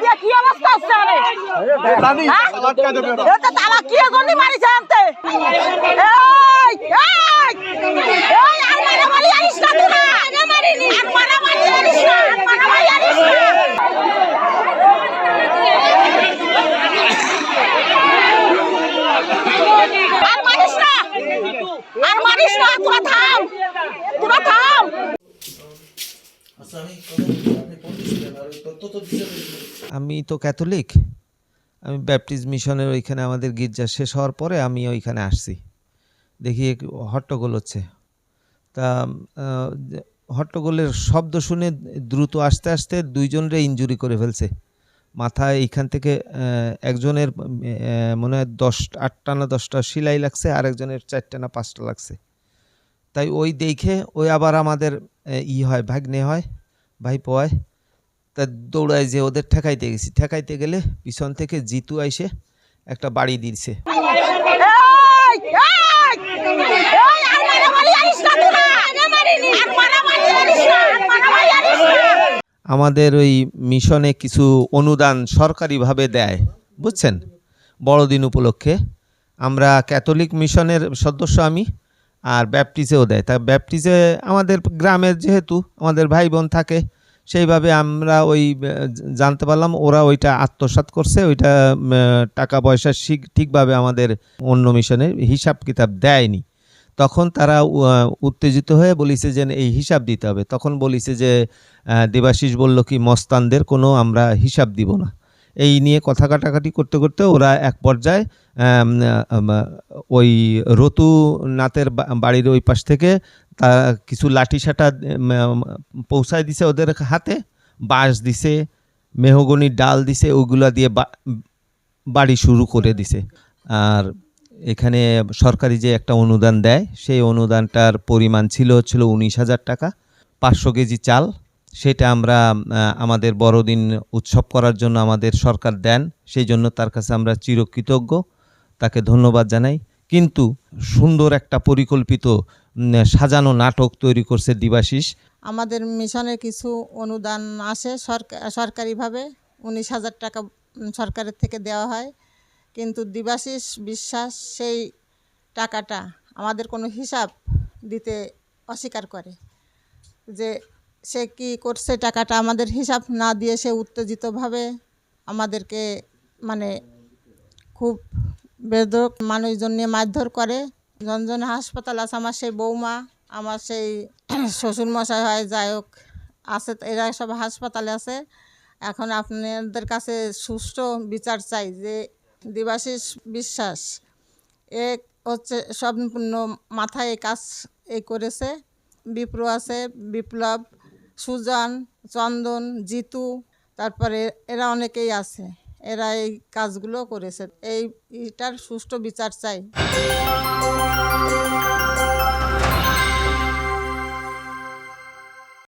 দিয়ে কি অবস্থা হচ্ছে তালাক কি এগোনি মারি জানতে আর মারামারি আনিস না তোরা আর মারামারি আনিস না মারামারি আনিস না আমি তো ক্যাথলিক, আমি ব্যাপটিস্ট মিশনের ওইখানে আমাদের গির্জা শেষ হওয়ার পরে আমি ওইখানে আসছি, দেখি হট্টগোল হচ্ছে। তা হট্টগোলের শব্দ শুনে দ্রুত আসতে আসতে দুইজনরে ইনজুরি করে ফেলছে মাথায়। এইখান থেকে একজনের মনে হয় 8টা না 10টা সেলাই লাগছে, আর একজনের 4টা না 5টা লাগছে। তাই ওই দেখে ওই আবার আমাদের হয় ভাগ্নে হয়, ভাই পোয়, তা দৌড়ায় যে ওদের ঠেকাইতে গেছি। ঠেকাইতে গেলে পিছন থেকে জিতু আইসে একটা বাড়ি দিচ্ছে। আমাদের ওই মিশনে কিছু অনুদান সরকারিভাবে দেয়, বুঝছেন, বড়দিন উপলক্ষে। আমরা ক্যাথলিক মিশনের সদস্য আমি, আর ব্যাপটিজেও দেয়। তা ব্যাপটিজে আমাদের গ্রামের যেহেতু আমাদের ভাই বোন থাকে, সেইভাবে আমরা ওই জানতে পারলাম ওরা ওইটা আত্মসাৎ করছে, ওইটা টাকা পয়সা ঠিকভাবে আমাদের অন্য মিশনের হিসাব কিতাব দেয়নি। তখন তারা উত্তেজিত হয়ে বলিছে যে এই হিসাব দিতে হবে। তখন বলিছে যে দেবাশিস বলল কি মস্তানদের কোনো আমরা হিসাব দিব না। এই নিয়ে কথা কাটাকাটি করতে করতে ওরা এক পর্যায়ে ওই রতু নাথের বাড়ির ওই পাশ থেকে তা কিছু লাঠি সাটা পৌঁছায় দিছে ওদের হাতে, বাঁশ দিছে, মেহগনির ডাল দিছে, ওইগুলা দিয়ে বাড়ি শুরু করে দিছে। আর এখানে সরকারি যে একটা অনুদান দেয়, সেই অনুদানটার পরিমাণ ছিল 19,000 টাকা, 500 কেজি চাল। সেটা আমরা আমাদের বড়দিন উৎসব করার জন্য আমাদের সরকার দেন, সেই জন্য তার কাছে আমরা চিরকৃতজ্ঞ, তাকে ধন্যবাদ জানাই। কিন্তু সুন্দর একটা পরিকল্পিত সাজানো নাটক তৈরি করছে দেবাশিস। আমাদের মিশনে কিছু অনুদান আসে সরকারিভাবে, 19,000 টাকা সরকারের থেকে দেওয়া হয়। কিন্তু দেবাশিস বিশ্বাস সেই টাকাটা আমাদের কোনো হিসাব দিতে অস্বীকার করে, যে সে কি করছে টাকাটা আমাদের হিসাব না দিয়ে সে উত্তেজিতভাবে আমাদেরকে মানে খুব বেধক মানুষজন নিয়ে মারধর করে। জন হাসপাতাল আছে, আমার সেই বৌমা, আমার সেই শ্বশুরমশাই হয়, যাই হোক আছে, এরা সব হাসপাতালে আছে। এখন আপনাদের কাছে সুষ্ঠু বিচার চাই যে দেবাশিস বিশ্বাস এ হচ্ছে সম্পূর্ণ মাথায় এই কাজ করেছে। বিপ্র আছে, বিপ্লব, সুজন, চন্দন, জিতু, তারপরে এরা অনেকেই আছে, এরা এই কাজগুলো করেছে। এইটার সুষ্ঠু বিচার চাই।